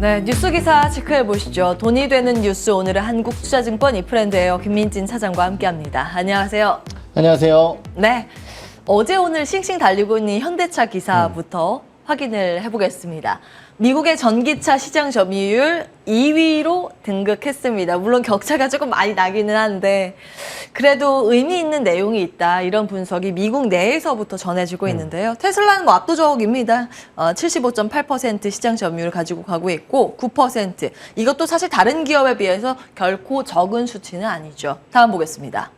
네, 뉴스 기사 체크해 보시죠. 돈이 되는 뉴스, 오늘은 한국투자증권 이프랜드예요. 김민진 차장과 함께합니다. 안녕하세요. 안녕하세요. 네, 어제 오늘 싱싱 달리고 있는 현대차 기사부터 확인을 해보겠습니다. 미국의 전기차 시장 점유율 2위로 등극했습니다. 물론 격차가 조금 많이 나기는 한데 그래도 의미 있는 내용이 있다, 이런 분석이 미국 내에서부터 전해지고 있는데요. 테슬라는 뭐 압도적입니다. 75.8% 시장 점유율을 가지고 가고 있고 9%. 이것도 사실 다른 기업에 비해서 결코 적은 수치는 아니죠. 다음 보겠습니다.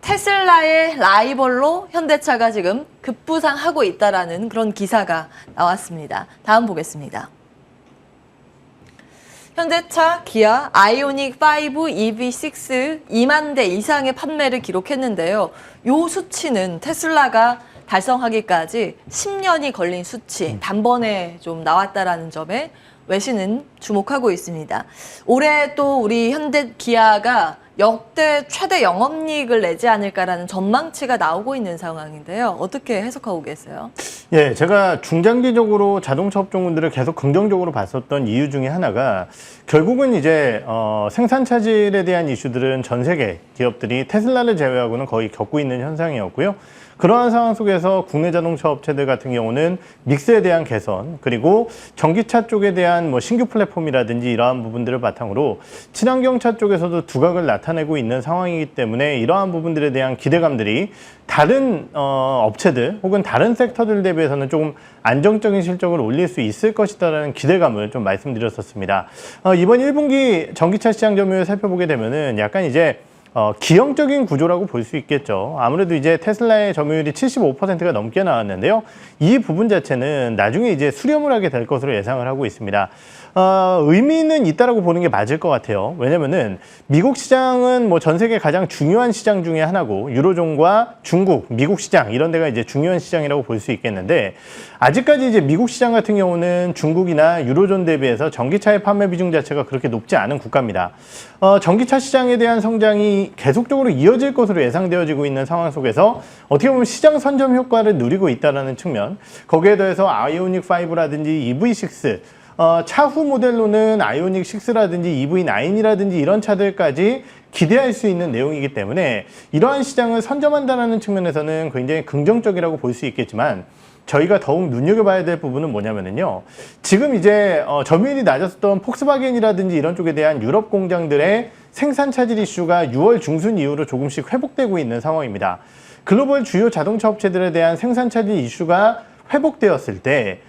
테슬라의 라이벌로 현대차가 지금 급부상하고 있다라는 그런 기사가 나왔습니다. 다음 보겠습니다. 현대차, 기아, 아이오닉 5, EV6 2만 대 이상의 판매를 기록했는데요. 이 수치는 테슬라가 달성하기까지 10년이 걸린 수치, 단번에 좀 나왔다라는 점에 외신은 주목하고 있습니다. 올해 또 우리 현대 기아가 역대 최대 영업이익을 내지 않을까라는 전망치가 나오고 있는 상황인데요. 어떻게 해석하고 계세요? 예, 제가 중장기적으로 자동차 업종군들을 계속 긍정적으로 봤었던 이유 중에 하나가 결국은 이제 생산 차질에 대한 이슈들은 전 세계 기업들이 테슬라를 제외하고는 거의 겪고 있는 현상이었고요. 그러한 상황 속에서 국내 자동차 업체들 같은 경우는 믹스에 대한 개선, 그리고 전기차 쪽에 대한 뭐 신규 플랫폼이라든지 이러한 부분들을 바탕으로 친환경차 쪽에서도 두각을 나타내고 있는 상황이기 때문에 이러한 부분들에 대한 기대감들이 다른 업체들 혹은 다른 섹터들 대비해서는 조금 안정적인 실적을 올릴 수 있을 것이다라는 기대감을 좀 말씀드렸었습니다. 이번 1분기 전기차 시장 점유율 살펴보게 되면은 약간 이제 기형적인 구조라고 볼 수 있겠죠. 아무래도 이제 테슬라의 점유율이 75%가 넘게 나왔는데요. 이 부분 자체는 나중에 이제 수렴을 하게 될 것으로 예상을 하고 있습니다. 의미는 있다라고 보는 게 맞을 것 같아요. 왜냐면은 미국 시장은 뭐 전 세계 가장 중요한 시장 중에 하나고 유로존과 중국, 미국 시장 이런 데가 이제 중요한 시장이라고 볼 수 있겠는데 아직까지 이제 미국 시장 같은 경우는 중국이나 유로존 대비해서 전기차의 판매 비중 자체가 그렇게 높지 않은 국가입니다. 전기차 시장에 대한 성장이 계속적으로 이어질 것으로 예상되어지고 있는 상황 속에서 어떻게 보면 시장 선점 효과를 누리고 있다는 측면, 거기에 더해서 아이오닉 5라든지 EV6, 차후 모델로는 아이오닉 6라든지 EV9이라든지 이런 차들까지 기대할 수 있는 내용이기 때문에 이러한 시장을 선점한다는 측면에서는 굉장히 긍정적이라고 볼 수 있겠지만 저희가 더욱 눈여겨봐야 될 부분은 뭐냐면요. 지금 이제 점유율이 낮았던 폭스바겐이라든지 이런 쪽에 대한 유럽 공장들의 생산 차질 이슈가 6월 중순 이후로 조금씩 회복되고 있는 상황입니다. 글로벌 주요 자동차 업체들에 대한 생산 차질 이슈가 회복되었을 때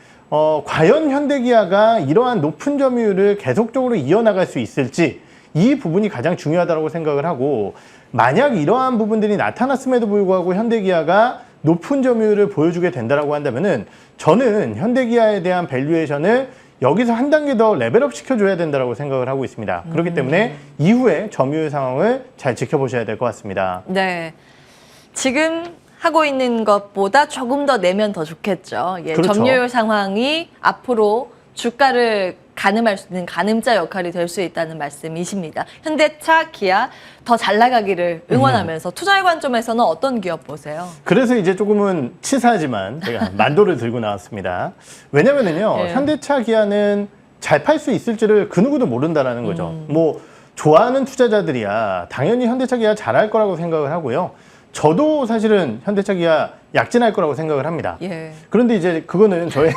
과연 현대기아가 이러한 높은 점유율을 계속적으로 이어나갈 수 있을지, 이 부분이 가장 중요하다고 생각을 하고, 만약 이러한 부분들이 나타났음에도 불구하고 현대기아가 높은 점유율을 보여주게 된다고 한다면은 저는 현대기아에 대한 밸류에이션을 여기서 한 단계 더 레벨업 시켜줘야 된다고 생각을 하고 있습니다. 그렇기 때문에 이후에 점유율 상황을 잘 지켜보셔야 될 것 같습니다. 네, 지금 하고 있는 것보다 조금 더 내면 더 좋겠죠. 예, 그렇죠. 점유율 상황이 앞으로 주가를 가늠할 수 있는 가늠자 역할이 될 수 있다는 말씀이십니다. 현대차, 기아 더 잘 나가기를 응원하면서 투자의 관점에서는 어떤 기업 보세요? 그래서 이제 조금은 치사하지만 제가 만도를 들고 나왔습니다. 왜냐면은요, 네. 현대차, 기아는 잘 팔 수 있을지를 그 누구도 모른다라는 거죠. 뭐 좋아하는 투자자들이야 당연히 현대차, 기아 잘할 거라고 생각을 하고요. 저도 사실은 현대차, 기아 약진할 거라고 생각을 합니다. 예. 그런데 이제 그거는 저의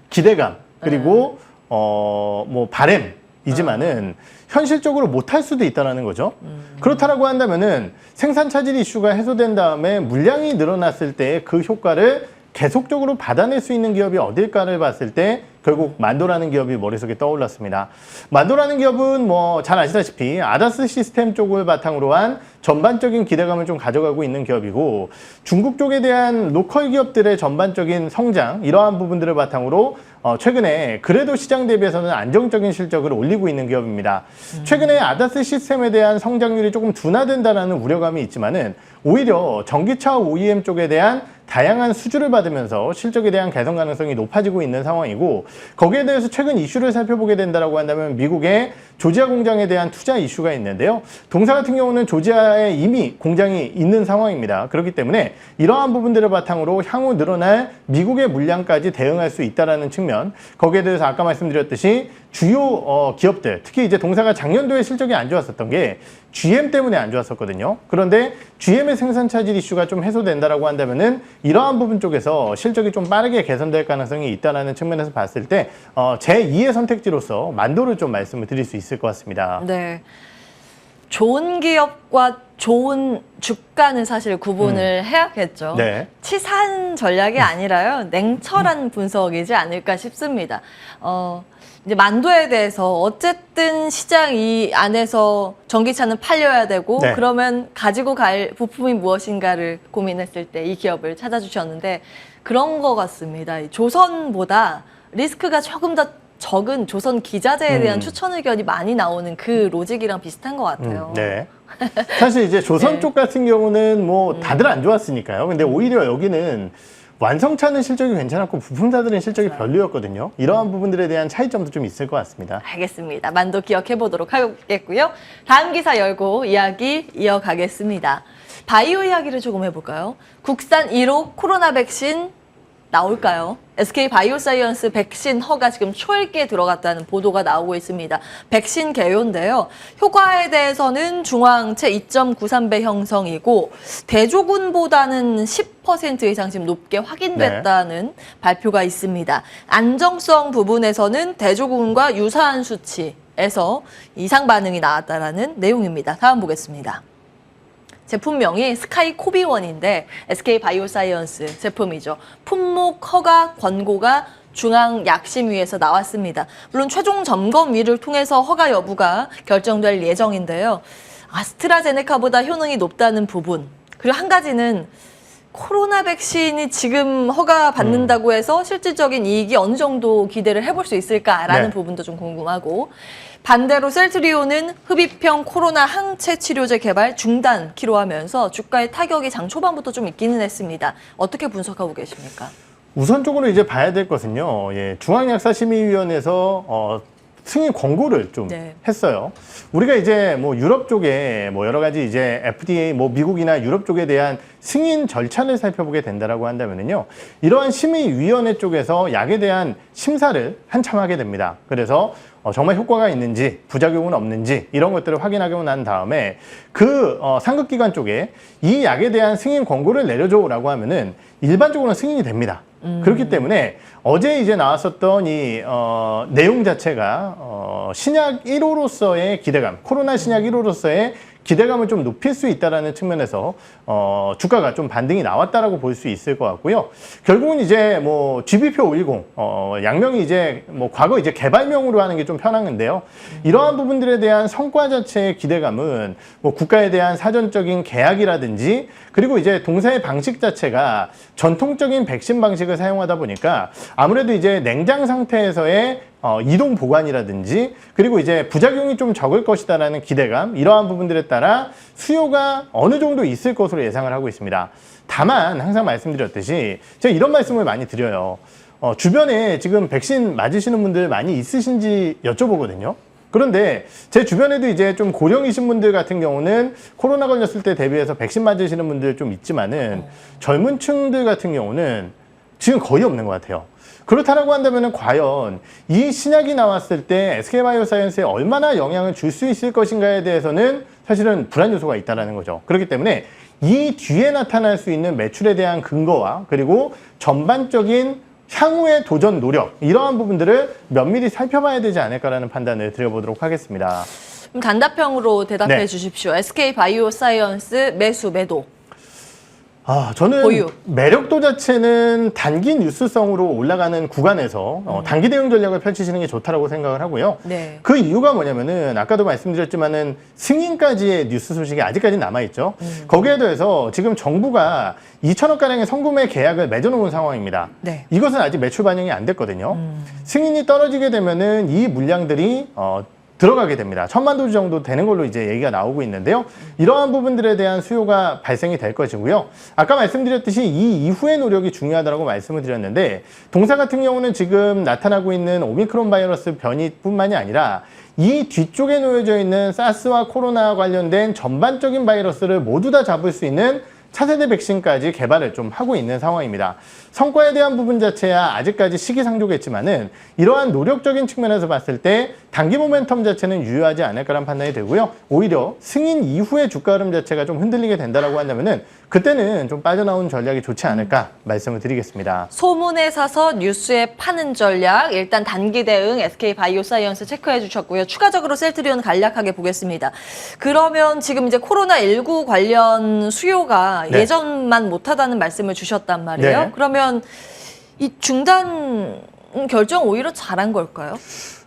기대감 그리고 뭐 바램이지만은 현실적으로 못할 수도 있다는 거죠. 그렇다라고 한다면은 생산 차질 이슈가 해소된 다음에 물량이 늘어났을 때 그 효과를 계속적으로 받아낼 수 있는 기업이 어딜까를 봤을 때 결국 만도라는 기업이 머릿속에 떠올랐습니다. 만도라는 기업은 뭐 잘 아시다시피 아다스 시스템 쪽을 바탕으로 한 전반적인 기대감을 좀 가져가고 있는 기업이고, 중국 쪽에 대한 로컬 기업들의 전반적인 성장, 이러한 부분들을 바탕으로 최근에 그래도 시장 대비해서는 안정적인 실적을 올리고 있는 기업입니다. 최근에 아다스 시스템에 대한 성장률이 조금 둔화된다는 우려감이 있지만은 오히려 전기차 OEM 쪽에 대한 다양한 수주를 받으면서 실적에 대한 개선 가능성이 높아지고 있는 상황이고 거기에 대해서 최근 이슈를 살펴보게 된다라고 한다면 미국의 조지아 공장에 대한 투자 이슈가 있는데요. 동사 같은 경우는 조지아에 이미 공장이 있는 상황입니다. 그렇기 때문에 이러한 부분들을 바탕으로 향후 늘어날 미국의 물량까지 대응할 수 있다라는 측면, 거기에 대해서 아까 말씀드렸듯이 주요 기업들, 특히 이제 동사가 작년도에 실적이 안 좋았었던 게 GM 때문에 안 좋았었거든요. 그런데 GM의 생산 차질 이슈가 좀 해소된다라고 한다면은 이러한 부분 쪽에서 실적이 좀 빠르게 개선될 가능성이 있다라는 측면에서 봤을 때 제2의 선택지로서 만도를 좀 말씀을 드릴 수 있을 것 같습니다. 네. 좋은 기업과 좋은 주가는 사실 구분을 해야겠죠. 네. 치사한 전략이 아니라요. 냉철한 분석이지 않을까 싶습니다. 이제 만도에 대해서 어쨌든 시장 이 안에서 전기차는 팔려야 되고 네. 그러면 가지고 갈 부품이 무엇인가를 고민했을 때 이 기업을 찾아주셨는데 그런 것 같습니다. 조선보다 리스크가 조금 더 적은 조선 기자재에 대한 추천 의견이 많이 나오는 그 로직이랑 비슷한 것 같아요. 네. 사실 이제 조선 네. 쪽 같은 경우는 뭐 다들 안 좋았으니까요. 근데 오히려 여기는 완성차는 실적이 괜찮았고 부품사들은 실적이 별로였거든요. 이러한 부분들에 대한 차이점도 좀 있을 것 같습니다. 알겠습니다. 만도 기억해 보도록 하겠고요. 다음 기사 열고 이야기 이어가겠습니다. 바이오 이야기를 조금 해볼까요? 국산 1호 코로나 백신 나올까요? SK 바이오사이언스 백신 허가 지금 초읽기에 들어갔다는 보도가 나오고 있습니다. 백신 개요인데요. 효과에 대해서는 중화항체 2.93배 형성이고 대조군보다는 10% 이상 지금 높게 확인됐다는 발표가 있습니다. 안정성 부분에서는 대조군과 유사한 수치에서 이상 반응이 나왔다는 내용입니다. 다음 보겠습니다. 제품명이 스카이코비원인데 SK 바이오사이언스 제품이죠. 품목 허가 권고가 중앙약심위에서 나왔습니다. 물론 최종 점검위를 통해서 허가 여부가 결정될 예정인데요. 아스트라제네카보다 효능이 높다는 부분, 그리고 한 가지는 코로나 백신이 지금 허가 받는다고 해서 실질적인 이익이 어느 정도 기대를 해볼 수 있을까라는 부분도 좀 궁금하고, 반대로 셀트리온은 흡입형 코로나 항체 치료제 개발 중단 기로하면서 주가의 타격이 장 초반부터 좀 있기는 했습니다. 어떻게 분석하고 계십니까? 우선적으로 이제 봐야 될 것은요. 중앙약사심의위원회에서 승인 권고를 좀 했어요. 우리가 이제 뭐 유럽 쪽에 뭐 여러 가지 이제 FDA 뭐 미국이나 유럽 쪽에 대한 승인 절차를 살펴보게 된다라고 한다면은요. 이러한 심의위원회 쪽에서 약에 대한 심사를 한참 하게 됩니다. 그래서 정말 효과가 있는지 부작용은 없는지 이런 것들을 확인하고 난 다음에 그 상급기관 쪽에 이 약에 대한 승인 권고를 내려줘라고 하면은 일반적으로는 승인이 됩니다. 그렇기 때문에 어제 이제 나왔었던 이 내용 자체가 신약 1호로서의 기대감, 코로나 신약 1호로서의 기대감을 좀 높일 수 있다라는 측면에서 주가가 좀 반등이 나왔다라고 볼 수 있을 것 같고요. 결국은 이제 뭐 GB표 510 약명이 이제 뭐 과거 이제 개발명으로 하는 게 좀 편한데요. 이러한 부분들에 대한 성과 자체의 기대감은 뭐 국가에 대한 사전적인 계약이라든지 그리고 이제 동사의 방식 자체가 전통적인 백신 방식을 사용하다 보니까 아무래도 이제 냉장 상태에서의 이동 보관이라든지 그리고 이제 부작용이 좀 적을 것이다라는 기대감, 이러한 부분들에 따라 수요가 어느 정도 있을 것으로 예상을 하고 있습니다. 다만 항상 말씀드렸듯이 제가 이런 말씀을 많이 드려요. 주변에 지금 백신 맞으시는 분들 많이 있으신지 여쭤보거든요. 그런데 제 주변에도 이제 좀 고령이신 분들 같은 경우는 코로나 걸렸을 때 대비해서 백신 맞으시는 분들 좀 있지만은 젊은 층들 같은 경우는 지금 거의 없는 것 같아요. 그렇다라고 한다면 과연 이 신약이 나왔을 때 SK바이오사이언스에 얼마나 영향을 줄 수 있을 것인가에 대해서는 사실은 불안 요소가 있다는 거죠. 그렇기 때문에 이 뒤에 나타날 수 있는 매출에 대한 근거와 그리고 전반적인 향후의 도전 노력, 이러한 부분들을 면밀히 살펴봐야 되지 않을까라는 판단을 드려보도록 하겠습니다. 그럼 단답형으로 대답해 주십시오. SK바이오사이언스 매수 매도. 저는 보유. 매력도 자체는 단기 뉴스성으로 올라가는 구간에서 단기 대응 전략을 펼치시는 게 좋다라고 생각을 하고요. 네. 그 이유가 뭐냐면은 아까도 말씀드렸지만은 승인까지의 뉴스 소식이 아직까지 남아있죠. 거기에 더해서 지금 정부가 2천억 가량의 성구매 계약을 맺어놓은 상황입니다. 네. 이것은 아직 매출 반영이 안 됐거든요. 승인이 떨어지게 되면은 이 물량들이 들어가게 됩니다. 1000만 도즈 정도 되는 걸로 이제 얘기가 나오고 있는데요. 이러한 부분들에 대한 수요가 발생이 될 것이고요. 아까 말씀드렸듯이 이 이후의 노력이 중요하다고 말씀을 드렸는데 동사 같은 경우는 지금 나타나고 있는 오미크론 바이러스 변이뿐만이 아니라 이 뒤쪽에 놓여져 있는 사스와 코로나와 관련된 전반적인 바이러스를 모두 다 잡을 수 있는 차세대 백신까지 개발을 좀 하고 있는 상황입니다. 성과에 대한 부분 자체야 아직까지 시기상조겠지만은 이러한 노력적인 측면에서 봤을 때 단기 모멘텀 자체는 유효하지 않을까라는 판단이 들고요. 오히려 승인 이후의 주가 흐름 자체가 좀 흔들리게 된다라고 한다면은 그때는 좀 빠져나온 전략이 좋지 않을까 말씀을 드리겠습니다. 소문에 사서 뉴스에 파는 전략, 일단 단기 대응 SK 바이오사이언스 체크해 주셨고요. 추가적으로 셀트리온 간략하게 보겠습니다. 그러면 지금 이제 코로나19 관련 수요가 네. 예전만 못하다는 말씀을 주셨단 말이에요. 네. 그러면 이 중단 결정 오히려 잘한 걸까요?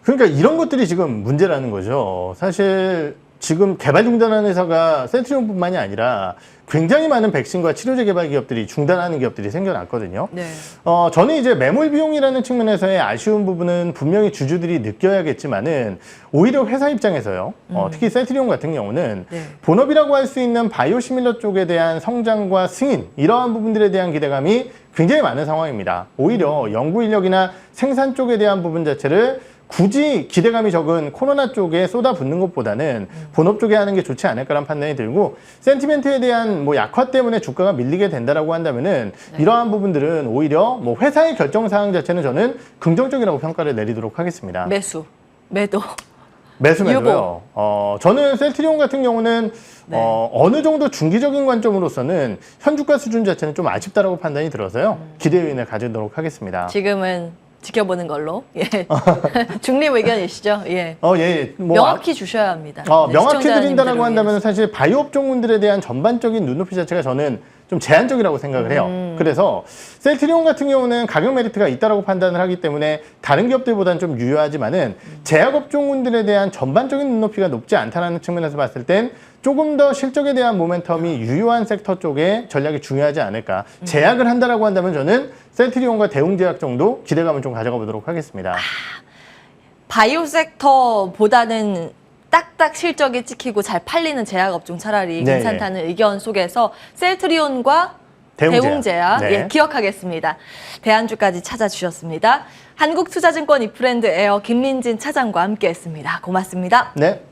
그러니까 이런 것들이 지금 문제라는 거죠. 사실 지금 개발 중단하는 회사가 셀트리온뿐만이 아니라 굉장히 많은 백신과 치료제 개발 기업들이 중단하는 기업들이 생겨났거든요. 네. 저는 이제 매몰 비용이라는 측면에서의 아쉬운 부분은 분명히 주주들이 느껴야겠지만은 오히려 회사 입장에서요. 특히 셀트리온 같은 경우는 네. 본업이라고 할 수 있는 바이오시밀러 쪽에 대한 성장과 승인 이러한 부분들에 대한 기대감이 굉장히 많은 상황입니다. 오히려 연구 인력이나 생산 쪽에 대한 부분 자체를 굳이 기대감이 적은 코로나 쪽에 쏟아붓는 것보다는 본업 쪽에 하는 게 좋지 않을까라는 판단이 들고 센티멘트에 대한 뭐 약화 때문에 주가가 밀리게 된다라고 한다면은 이러한 부분들은 오히려 뭐 회사의 결정 사항 자체는 저는 긍정적이라고 평가를 내리도록 하겠습니다. 매수, 매도. 매수매도요. 저는 셀트리온 같은 경우는 네. 어느 정도 중기적인 관점으로서는 현주가 수준 자체는 좀 아쉽다라고 판단이 들어서요. 기대 요인을 가지도록 하겠습니다. 지금은 지켜보는 걸로. 예. 중립 의견이시죠? 예. 예. 뭐 명확히 주셔야 합니다. 네, 명확히 시청자님들을 드린다라고 한다면 위해서. 사실 바이오 업종군들에 대한 전반적인 눈높이 자체가 저는 좀 제한적이라고 생각을 해요. 그래서 셀트리온 같은 경우는 가격 메리트가 있다라고 판단을 하기 때문에 다른 기업들보다는 좀 유효하지만은 제약 업종군들에 대한 전반적인 눈높이가 높지 않다는 측면에서 봤을 땐 조금 더 실적에 대한 모멘텀이 유효한 섹터 쪽에 전략이 중요하지 않을까. 제약을 한다라고 한다면 저는 셀트리온과 대웅제약 정도 기대감을 좀 가져가 보도록 하겠습니다. 바이오 섹터보다는 딱딱 실적이 찍히고 잘 팔리는 제약 업종 차라리 네, 괜찮다는 의견 속에서 셀트리온과 대웅제약 네. 예, 기억하겠습니다. 대안주까지 찾아주셨습니다. 한국투자증권 이프랜드 에어 김민진 차장과 함께했습니다. 고맙습니다. 네.